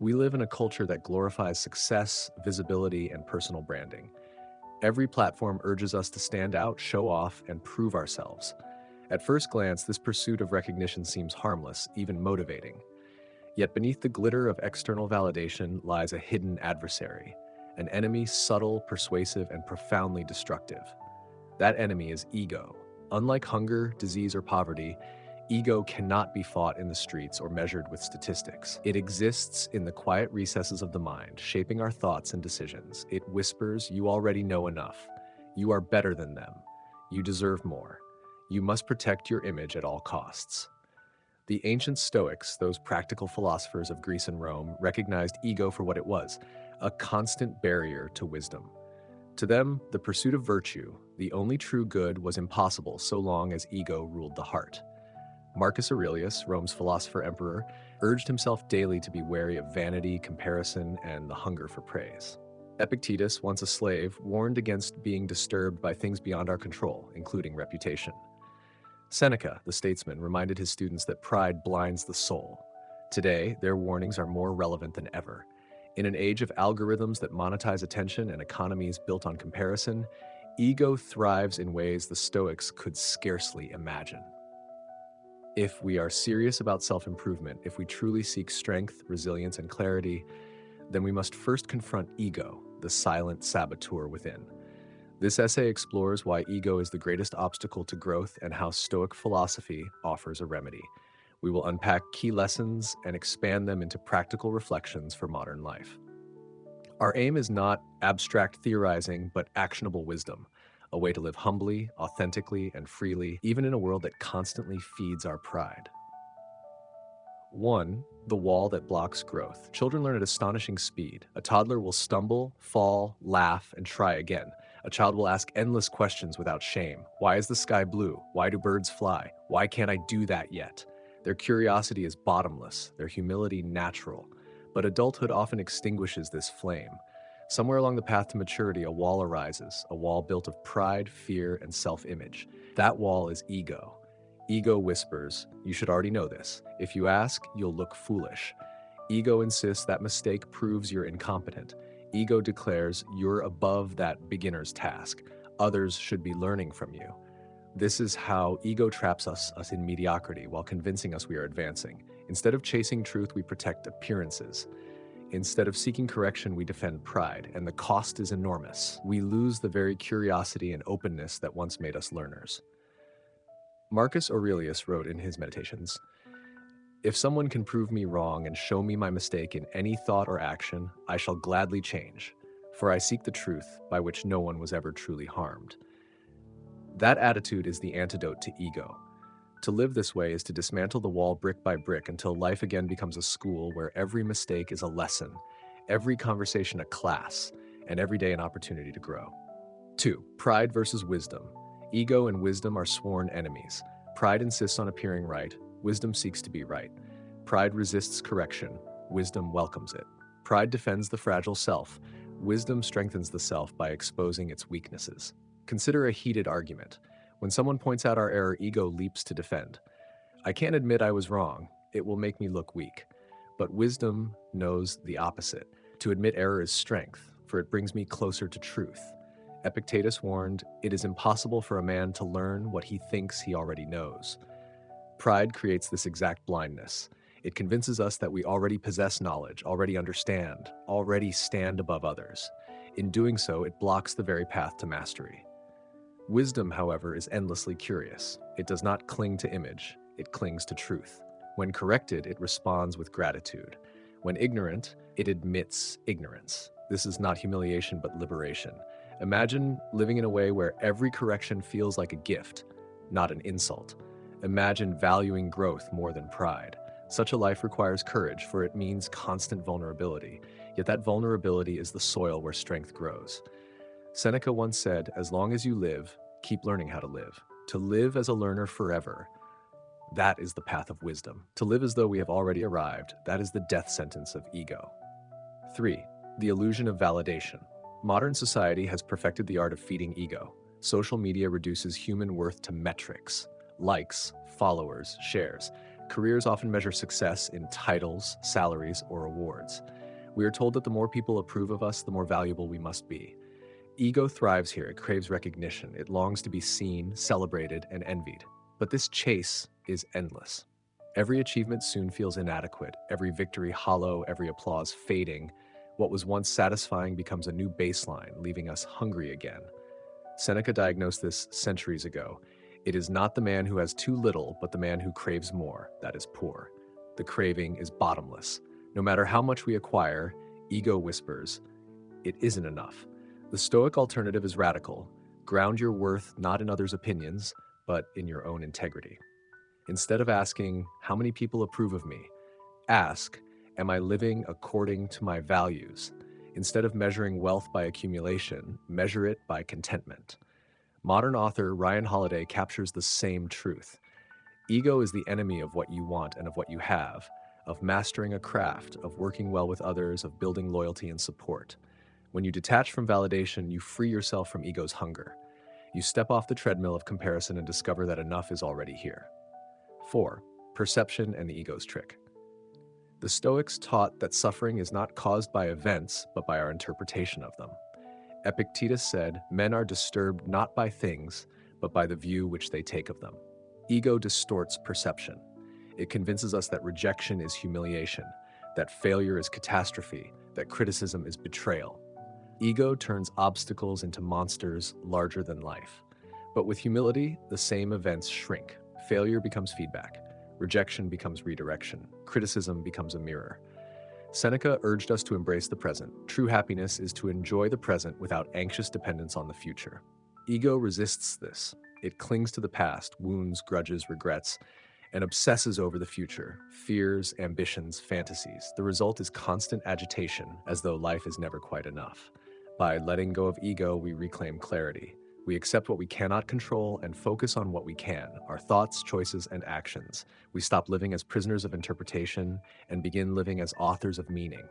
We live in a culture that glorifies success, visibility, and personal branding. Every platform urges us to stand out, show off, and prove ourselves. At first glance, this pursuit of recognition seems harmless, even motivating. Yet beneath the glitter of external validation lies a hidden adversary, an enemy subtle, persuasive, and profoundly destructive. That enemy is ego. Unlike hunger, disease, or poverty, ego cannot be fought in the streets or measured with statistics. It exists in the quiet recesses of the mind, shaping our thoughts and decisions. It whispers, "You already know enough. You are better than them. You deserve more. You must protect your image at all costs." The ancient Stoics, those practical philosophers of Greece and Rome, recognized ego for what it was, a constant barrier to wisdom. To them, the pursuit of virtue, the only true good, was impossible so long as ego ruled the heart. Marcus Aurelius, Rome's philosopher-emperor, urged himself daily to be wary of vanity, comparison, and the hunger for praise. Epictetus, once a slave, warned against being disturbed by things beyond our control, including reputation. Seneca, the statesman, reminded his students that pride blinds the soul. Today, their warnings are more relevant than ever. In an age of algorithms that monetize attention and economies built on comparison, ego thrives in ways the Stoics could scarcely imagine. If we are serious about self-improvement, if we truly seek strength, resilience, and clarity, then we must first confront ego, the silent saboteur within. This essay explores why ego is the greatest obstacle to growth and how Stoic philosophy offers a remedy. We will unpack key lessons and expand them into practical reflections for modern life. Our aim is not abstract theorizing, but actionable wisdom, a way to live humbly, authentically, and freely, even in a world that constantly feeds our pride. 1. The wall that blocks growth. Children learn at astonishing speed. A toddler will stumble, fall, laugh, and try again. A child will ask endless questions without shame. Why is the sky blue? Why do birds fly? Why can't I do that yet? Their curiosity is bottomless, their humility natural. But adulthood often extinguishes this flame. Somewhere along the path to maturity, a wall arises, a wall built of pride, fear, and self-image. That wall is ego. Ego whispers, "You should already know this. If you ask, you'll look foolish." Ego insists that mistake proves you're incompetent. Ego declares you're above that beginner's task. Others should be learning from you. This is how ego traps us in mediocrity while convincing us we are advancing. Instead of chasing truth, we protect appearances. Instead of seeking correction, we defend pride, and the cost is enormous. We lose the very curiosity and openness that once made us learners. Marcus Aurelius wrote in his Meditations, "If someone can prove me wrong and show me my mistake in any thought or action, I shall gladly change, for I seek the truth by which no one was ever truly harmed." That attitude is the antidote to ego. To live this way is to dismantle the wall brick by brick until life again becomes a school where every mistake is a lesson, every conversation a class, and every day an opportunity to grow. 2. Pride versus wisdom. Ego and wisdom are sworn enemies. Pride insists on appearing right. Wisdom seeks to be right. Pride resists correction. Wisdom welcomes it. Pride defends the fragile self. Wisdom strengthens the self by exposing its weaknesses. Consider a heated argument. When someone points out our error, ego leaps to defend. "I can't admit I was wrong. It will make me look weak." But wisdom knows the opposite. To admit error is strength, for it brings me closer to truth. Epictetus warned, "It is impossible for a man to learn what he thinks he already knows." Pride creates this exact blindness. It convinces us that we already possess knowledge, already understand, already stand above others. In doing so, it blocks the very path to mastery. Wisdom, however, is endlessly curious. It does not cling to image, it clings to truth. When corrected, it responds with gratitude. When ignorant, it admits ignorance. This is not humiliation, but liberation. Imagine living in a way where every correction feels like a gift, not an insult. Imagine valuing growth more than pride. Such a life requires courage, for it means constant vulnerability. Yet that vulnerability is the soil where strength grows. Seneca once said, "As long as you live, keep learning how to live." To live as a learner forever, that is the path of wisdom. To live as though we have already arrived, that is the death sentence of ego. 3. The illusion of validation. Modern society has perfected the art of feeding ego. Social media reduces human worth to metrics, likes, followers, shares. Careers often measure success in titles, salaries, or awards. We are told that the more people approve of us, the more valuable we must be. Ego thrives here. It craves recognition. It longs to be seen, celebrated, and envied. But this chase is endless. Every achievement soon feels inadequate, every victory hollow, every applause fading. What was once satisfying becomes a new baseline, leaving us hungry again. Seneca diagnosed this centuries ago. It is not the man who has too little, but the man who craves more that is poor. The craving is bottomless. No matter how much we acquire, ego whispers, it isn't enough. The Stoic alternative is radical. Ground your worth not in others' opinions, but in your own integrity. Instead of asking, how many people approve of me? Ask, am I living according to my values? Instead of measuring wealth by accumulation, measure it by contentment. Modern author Ryan Holiday captures the same truth. Ego is the enemy of what you want and of what you have, of mastering a craft, of working well with others, of building loyalty and support. When you detach from validation, you free yourself from ego's hunger. You step off the treadmill of comparison and discover that enough is already here. 4. Perception and the ego's trick. The Stoics taught that suffering is not caused by events, but by our interpretation of them. Epictetus said, men are disturbed not by things, but by the view which they take of them. Ego distorts perception. It convinces us that rejection is humiliation, that failure is catastrophe, that criticism is betrayal. Ego turns obstacles into monsters larger than life. But with humility, the same events shrink. Failure becomes feedback. Rejection becomes redirection. Criticism becomes a mirror. Seneca urged us to embrace the present. True happiness is to enjoy the present without anxious dependence on the future. Ego resists this. It clings to the past, wounds, grudges, regrets, and obsesses over the future, fears, ambitions, fantasies. The result is constant agitation, as though life is never quite enough. By letting go of ego, we reclaim clarity. We accept what we cannot control and focus on what we can, our thoughts, choices, and actions. We stop living as prisoners of interpretation and begin living as authors of meaning.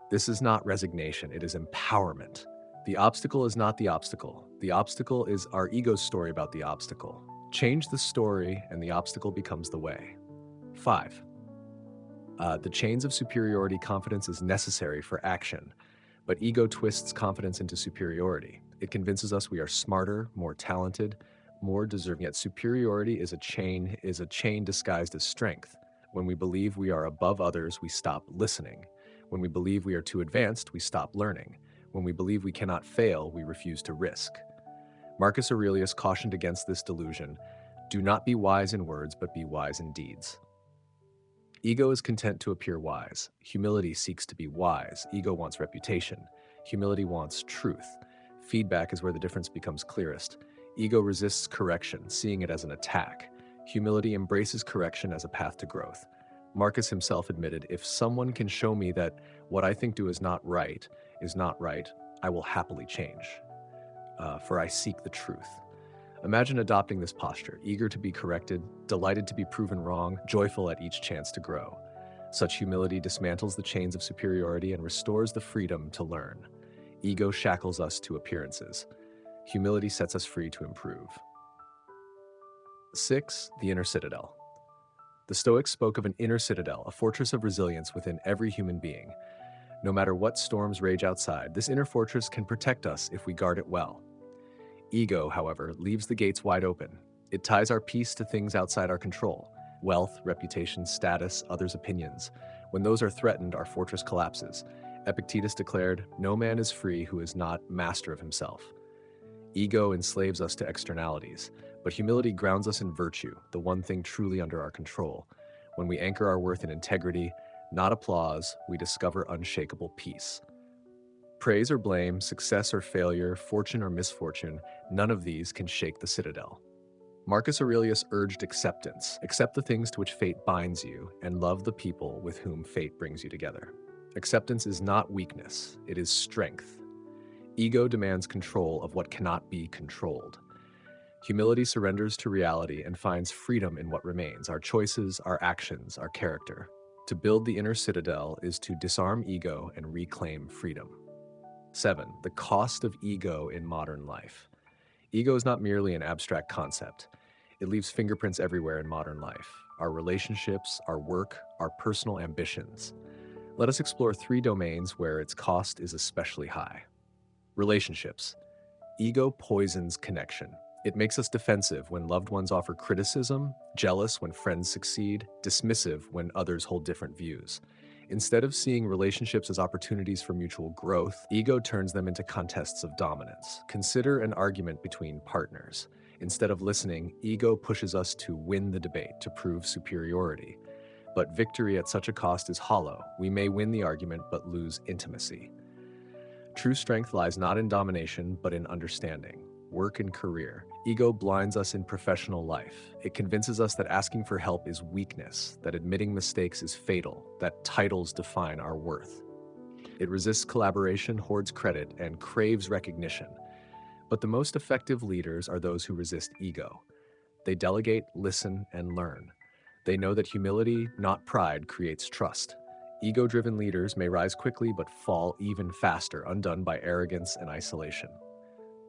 This is not resignation, it is empowerment. The obstacle is not the obstacle. The obstacle is our ego's story about the obstacle. Change the story and the obstacle becomes the way. 5. The chains of superiority confidence is necessary for action, but ego twists confidence into superiority. It convinces us we are smarter, more talented, more deserving. Yet superiority is a chain disguised as strength. When we believe we are above others, we stop listening. When we believe we are too advanced, we stop learning. When we believe we cannot fail, we refuse to risk. Marcus Aurelius cautioned against this delusion. Do not be wise in words, but be wise in deeds. Ego is content to appear wise. Humility seeks to be wise. Ego wants reputation. Humility wants truth. Feedback is where the difference becomes clearest. Ego resists correction, seeing it as an attack. Humility embraces correction as a path to growth. Marcus himself admitted, if someone can show me that what I think is not right, I will happily change. For I seek the truth. Imagine adopting this posture, eager to be corrected, delighted to be proven wrong, joyful at each chance to grow. Such humility dismantles the chains of superiority and restores the freedom to learn. Ego shackles us to appearances. Humility sets us free to improve. 6. The inner citadel. The Stoics spoke of an inner citadel, a fortress of resilience within every human being. No matter what storms rage outside, this inner fortress can protect us if we guard it well. Ego, however, leaves the gates wide open. It ties our peace to things outside our control: wealth, reputation, status, others' opinions. When those are threatened, our fortress collapses. Epictetus declared, "No man is free who is not master of himself." Ego enslaves us to externalities, but humility grounds us in virtue, the one thing truly under our control. When we anchor our worth in integrity, not applause, we discover unshakable peace. Praise or blame, success or failure, fortune or misfortune, none of these can shake the citadel. Marcus Aurelius urged acceptance. Accept the things to which fate binds you, and love the people with whom fate brings you together. Acceptance is not weakness, it is strength. Ego demands control of what cannot be controlled. Humility surrenders to reality and finds freedom in what remains: our choices, our actions, our character. To build the inner citadel is to disarm ego and reclaim freedom. 7. The cost of ego in modern life. Ego is not merely an abstract concept. It leaves fingerprints everywhere in modern life. our relationships, our work, our personal ambitions. Let us explore 3 domains where its cost is especially high. Relationships. Ego poisons connection. It makes us defensive when loved ones offer criticism, jealous when friends succeed, dismissive when others hold different views. Instead of seeing relationships as opportunities for mutual growth, ego turns them into contests of dominance. Consider an argument between partners. Instead of listening, ego pushes us to win the debate, to prove superiority. But victory at such a cost is hollow. We may win the argument but lose intimacy. True strength lies not in domination, but in understanding. Work and career. Ego blinds us in professional life. It convinces us that asking for help is weakness, that admitting mistakes is fatal, that titles define our worth. It resists collaboration, hoards credit, and craves recognition. But the most effective leaders are those who resist ego. They delegate, listen, and learn. They know that humility, not pride, creates trust. Ego-driven leaders may rise quickly but fall even faster, undone by arrogance and isolation.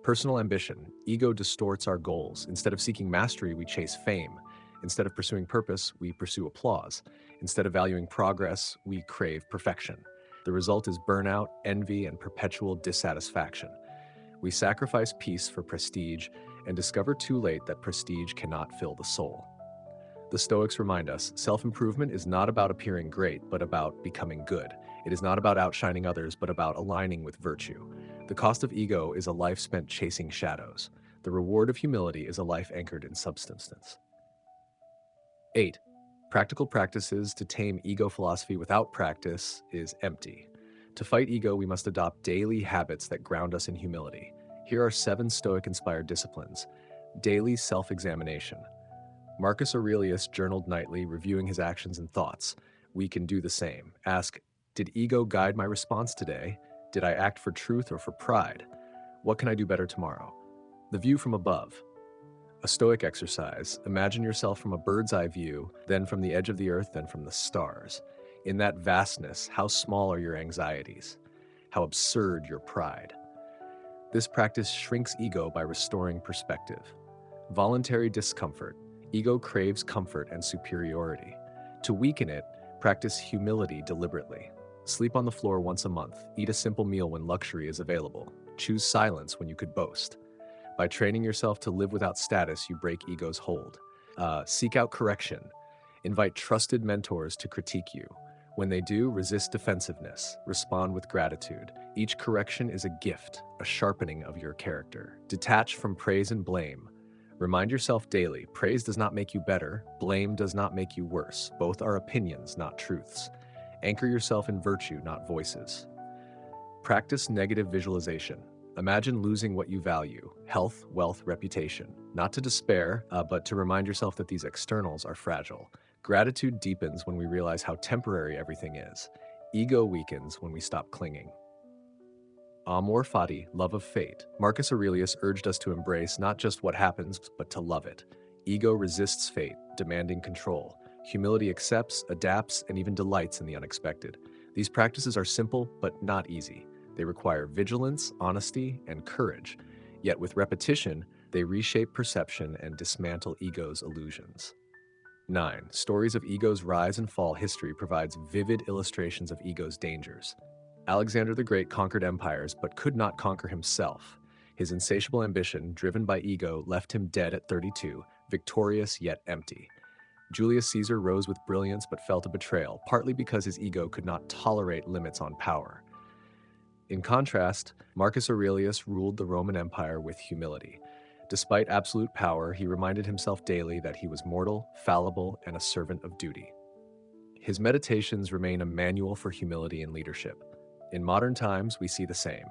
Personal ambition. Ego distorts our goals. Instead of seeking mastery, we chase fame. Instead of pursuing purpose, we pursue applause. Instead of valuing progress, we crave perfection. The result is burnout, envy, and perpetual dissatisfaction. We sacrifice peace for prestige and discover too late that prestige cannot fill the soul. The Stoics remind us, self-improvement is not about appearing great, but about becoming good. It is not about outshining others, but about aligning with virtue. The cost of ego is a life spent chasing shadows. The reward of humility is a life anchored in substance. 8. Practical practices to tame ego. Philosophy without practice is empty. To fight ego, we must adopt daily habits that ground us in humility. Here are 7 Stoic-inspired disciplines. Daily self-examination. Marcus Aurelius journaled nightly, reviewing his actions and thoughts. We can do the same. Ask, did ego guide my response today? Did I act for truth or for pride? What can I do better tomorrow? The view from above. A Stoic exercise. Imagine yourself from a bird's eye view, then from the edge of the earth, then from the stars. In that vastness, how small are your anxieties? How absurd your pride? This practice shrinks ego by restoring perspective. Voluntary discomfort. Ego craves comfort and superiority. To weaken it, practice humility deliberately. Sleep on the floor once a month. Eat a simple meal when luxury is available. Choose silence when you could boast. By training yourself to live without status, you break ego's hold. Seek out correction. Invite trusted mentors to critique you. When they do, resist defensiveness. Respond with gratitude. Each correction is a gift, a sharpening of your character. Detach from praise and blame. Remind yourself daily, praise does not make you better, blame does not make you worse. Both are opinions, not truths. Anchor yourself in virtue, not voices. Practice negative visualization. Imagine losing what you value, health, wealth, reputation. Not to despair, but to remind yourself that these externals are fragile. Gratitude deepens when we realize how temporary everything is. Ego weakens when we stop clinging. Amor fati, love of fate. Marcus Aurelius urged us to embrace not just what happens, but to love it. Ego resists fate, demanding control. Humility accepts, adapts, and even delights in the unexpected. These practices are simple, but not easy. They require vigilance, honesty, and courage. Yet with repetition, they reshape perception and dismantle ego's illusions. 9. Stories of ego's rise and fall. History provides vivid illustrations of ego's dangers. Alexander the Great conquered empires, but could not conquer himself. His insatiable ambition, driven by ego, left him dead at 32, victorious yet empty. Julius Caesar rose with brilliance but felt a betrayal, partly because his ego could not tolerate limits on power. In contrast, Marcus Aurelius ruled the Roman Empire with humility. Despite absolute power, he reminded himself daily that he was mortal, fallible, and a servant of duty. His meditations remain a manual for humility and leadership. In modern times, we see the same.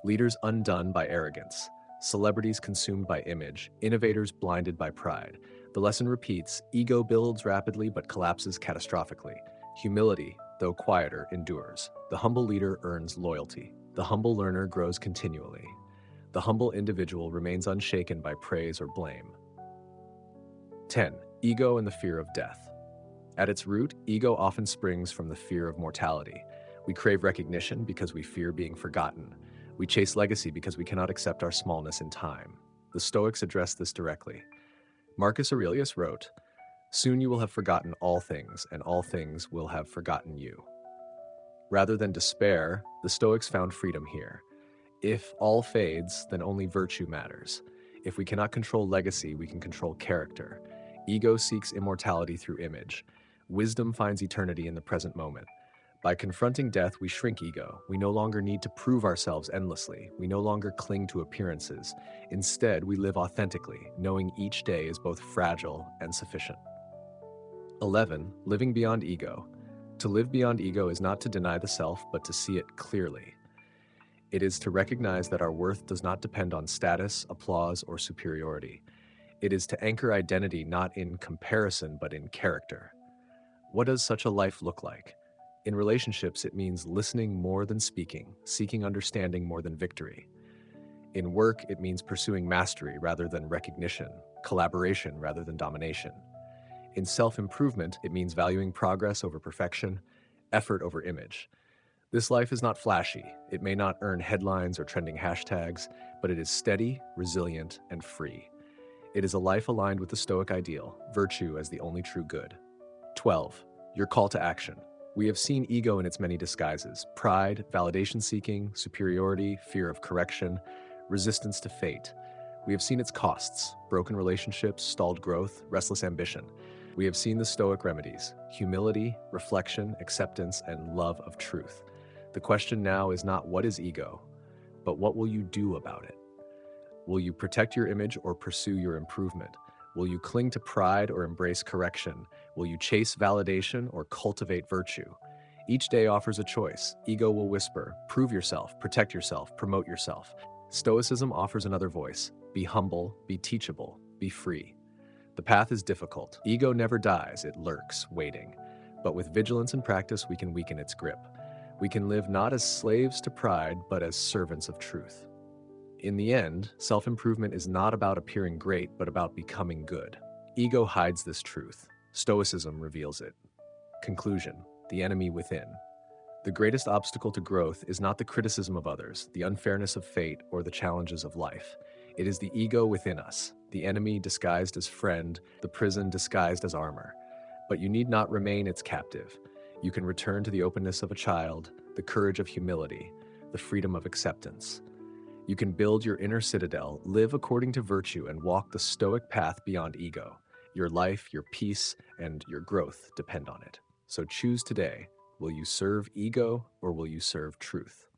Leaders undone by arrogance, celebrities consumed by image, innovators blinded by pride. The lesson repeats, ego builds rapidly but collapses catastrophically. Humility, though quieter, endures. The humble leader earns loyalty. The humble learner grows continually. The humble individual remains unshaken by praise or blame. 10. Ego and the fear of death. At its root, ego often springs from the fear of mortality. We crave recognition because we fear being forgotten. We chase legacy because we cannot accept our smallness in time. The Stoics address this directly. Marcus Aurelius wrote, Soon you will have forgotten all things, and all things will have forgotten you. Rather than despair, the Stoics found freedom here. If all fades, then only virtue matters. If we cannot control legacy, we can control character. Ego seeks immortality through image. Wisdom finds eternity in the present moment. By confronting death, we shrink ego. We no longer need to prove ourselves endlessly. We no longer cling to appearances. Instead, we live authentically, knowing each day is both fragile and sufficient. 11. Living beyond ego. To live beyond ego is not to deny the self, but to see it clearly. It is to recognize that our worth does not depend on status, applause, or superiority. It is to anchor identity not in comparison, but in character. What does such a life look like? In relationships, it means listening more than speaking, seeking understanding more than victory. In work, it means pursuing mastery rather than recognition, collaboration rather than domination. In self-improvement, it means valuing progress over perfection, effort over image. This life is not flashy. It may not earn headlines or trending hashtags, but it is steady, resilient, and free. It is a life aligned with the Stoic ideal, virtue as the only true good. 12. Your call to action. We have seen ego in its many disguises: pride, validation-seeking, superiority, fear of correction, resistance to fate. We have seen its costs: broken relationships, stalled growth, restless ambition. We have seen the Stoic remedies: humility, reflection, acceptance, and love of truth. The question now is not what is ego, but what will you do about it? Will you protect your image or pursue your improvement? Will you cling to pride or embrace correction? Will you chase validation or cultivate virtue? Each day offers a choice. Ego will whisper, prove yourself, protect yourself, promote yourself. Stoicism offers another voice: be humble, be teachable, be free. The path is difficult. Ego never dies, it lurks, waiting. But with vigilance and practice, we can weaken its grip. We can live not as slaves to pride, but as servants of truth. In the end, self-improvement is not about appearing great, but about becoming good. Ego hides this truth. Stoicism reveals it. Conclusion: the enemy within. The greatest obstacle to growth is not the criticism of others, the unfairness of fate, or the challenges of life. It is the ego within us, the enemy disguised as friend, the prison disguised as armor. But you need not remain its captive. You can return to the openness of a child, the courage of humility, the freedom of acceptance. You can build your inner citadel, live according to virtue, and walk the Stoic path beyond ego. Your life, your peace, and your growth depend on it. So choose today. Will you serve ego or will you serve truth?